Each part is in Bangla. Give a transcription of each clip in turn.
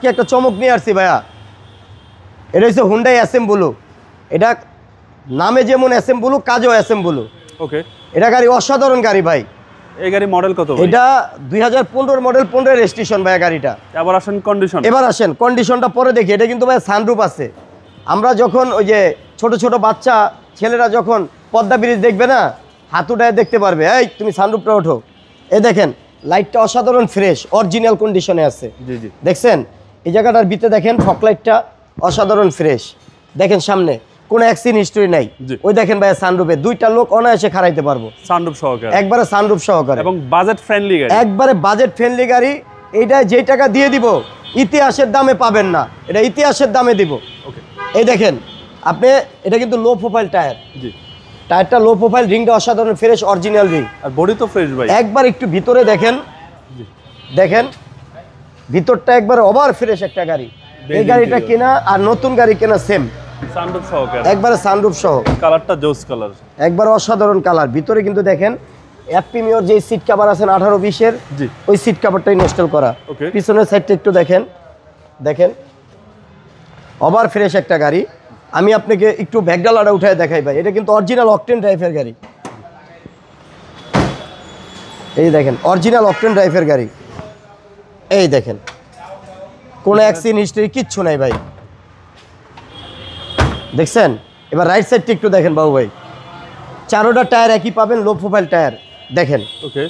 আজকে একটা চমক নিয়ে আসছি ভাইয়া। এটা হচ্ছে হুন্ডাই SM ব্লু। এটা নামে যেমন SM ব্লু, কাজও SM ব্লু। ওকে, এটা গাড়ি অসাধারণ গাড়ি ভাই। এই গাড়ি মডেল কত? এটা 2015 মডেল, 15 রেজিস্ট্রেশন ভাইয়া গাড়িটা। এবার আসেন কন্ডিশন। এবার আসেন কন্ডিশনটা পরে দেখি। এটা কিন্তু ভাই সানরুফ আছে। আমরা যখন ওই যে ছোট ছোট বাচ্চা ছেলেরা যখন পদ্মা ব্রিজ দেখবে না, হাত উঠায় দেখতে পারবে, এই তুমি সানরুফটা ওঠো। এই দেখেন লাইটটা অসাধারণ ফ্রেশ, অরিজিনাল কন্ডিশনে আছে। জি জি, দেখছেন এই জায়গাটার ভিতরে দেখেন ফক লাইটটা অসাধারণ ফ্রেশ। দেখেন সামনে কোনো অ্যাক্সিডেন্ট হিস্টরি নাই। ওই দেখেন ভাই সানরুফে দুইটা লোক অনায়াসে খাড়াইতে পারবো, সানরুফ সহকারে, একবারে সানরুফ সহকারে এবং বাজেট ফ্রেন্ডলি গাড়ি, একবারে বাজেট ফ্রেন্ডলি গাড়ি। এইটা যেই টাকা দিয়ে দিব ইতিহাসের দামে পাবেন না, এটা ইতিহাসের দামে দিব। ওকে, এই দেখেন আপনি, এটা কিন্তু লো প্রোফাইল টায়ার। জি, টায়ারটা লো প্রোফাইল, রিংটা অসাধারণ ফ্রেশ, অরিজিনাল রিং। আর বডি তো ফ্রেশ ভাই। একবার একটু ভিতরে দেখেন, দেখেন ভিতরটা একবারে ওভার ফ্রেশ একটা গাড়ি। এই গাড়িটা কেনা আর নতুন গাড়ি কেনা সেম, সানরুফ সহকারে, একবারে সানরুফ সহ। কালারটা জোস কালার, একবার অসাধারণ কালার। ভিতরে কিন্তু দেখেন অ্যাপ্রিমিয়র যে সিট কভার আছেন 18-20-এর, জি, ওই সিট কভারটা ইনস্টল করা। ওকে, পিছনের সাইডটা একটু দেখেন, দেখেন ওভার ফ্রেশ একটা গাড়ি। আমি আপনাকে একটু ব্যাকডালাটা উঠায় দেখাই ভাই। এটা কিন্তু অরিজিনাল অকটেন ড্রাইভের গাড়ি। এই দেখেন অরিজিনাল অকটেন ড্রাইভের গাড়ি। এই দেখেন কোনো অ্যাক্সিডেন্ট হিস্টরি কিচ্ছু নাই ভাই, দেখছেন। এবার রাইট সাইডটা একটু দেখেন বাবু ভাই, চারোটা টায়ার একই পাবেন, লো প্রোফাইল টায়ার। দেখেন ওকে,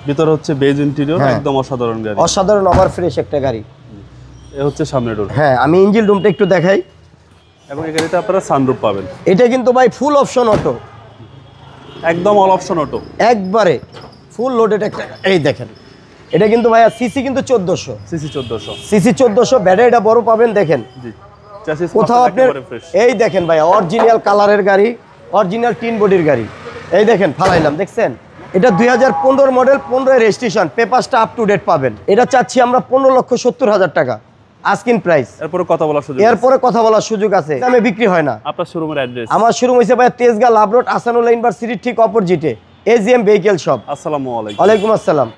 ভিতরে হচ্ছে বেজ ইন্টেরিয়র, একদম অসাধারণ গাড়ি, অসাধারণ ওভার ফ্রেশ একটা গাড়ি। এ হচ্ছে সামনের ডোর। হ্যাঁ, আমি ইঞ্জিন রুমটা একটু দেখাই। এবং এই গাড়িতে আপনারা সানরুফ পাবেন। এটা কিন্তু ভাই ফুল অপশন অটো, একদম অল অপশন অটো, একবারে ফুল লোডেড একটা। এই দেখেন এটা কিন্তু ভাইয়া সিসি কিন্তু 1400, সিসি 1400, সিসি 1400। ব্যাটারিটা বড় পাবেন। দেখেন জি, চ্যাসিস কোথাও আপনার, এই দেখেন ভাইয়া অরিজিনাল কালারের গাড়ি, অরিজিনাল টিন বডির গাড়ি। এই দেখেন ফালাইলাম, দেখছেন। এটা 2015 মডেল, 15 রেজিস্ট্রেশন, পেপারসটা আপ টু ডেট পাবেন। এটা চাচ্ছি আমরা 15,70,000 টাকা আস্কিং প্রাইস। এরপরে কথা বলার সুযোগ, এরপরে কথা বলার সুযোগ আছে, দামে বিক্রি হয় না। আপনার শোরুমের অ্যাড্রেস? আমার শোরুম হইছে ভাই তেজগাঁ লাভ রোড, আসানুল্লাহ ইউনিভার্সিটির ঠিক অপোজিটে, AGM ভেহিকেল শপ। আসসালামু আলাইকুম। ওয়ালাইকুম আসসালাম।